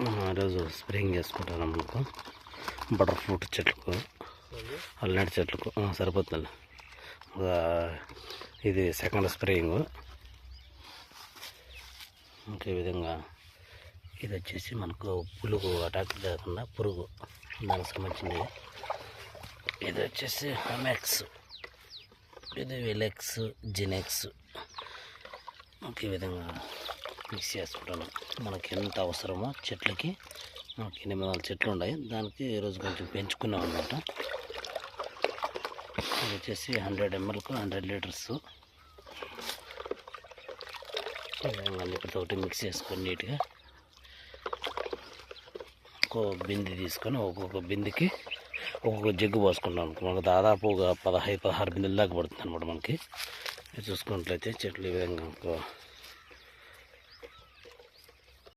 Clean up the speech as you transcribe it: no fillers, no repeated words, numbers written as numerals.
ఈరోజు స్ప్రేయింగ్ చేసుకుంటాను మనకు బటర్ ఫ్రూట్ చెట్లకు, అల్లనేటి చెట్లకు సరిపోతుంది. ఇది సెకండ్ స్ప్రేయింగ్. ఇంకే విధంగా ఇది వచ్చేసి మనకు పులుగు అటాక్ లేకుండా పురుగు దానికి సంబంధించింది. ఇది వచ్చేసి హమెక్స్, ఇది విలెక్స్, జినెక్స్. ఈ విధంగా మిక్స్ చేసుకుంటాను. మనకి ఎంత అవసరమో చెట్లకి, మనకి 800 చెట్లు ఉన్నాయి, దానికి ఈరోజు కొంచెం పెంచుకున్నాం అనమాట. ఇది వచ్చేసి 100 mlకు 100 లీటర్స్. ఈ విధంగా ప్రతి ఒక్కటి మిక్స్ చేసుకొని నీట్గా ఒక్కొక్క బింది తీసుకొని ఒక్కొక్క బిందికి ఒక్కొక్క జగ్గు పోసుకుంటాం. మనకు దాదాపు 15-16 బిందెల దాకా పడుతుంది అనమాట. మనకి చూసుకున్నట్లయితే చెట్లు ఈ విధంగా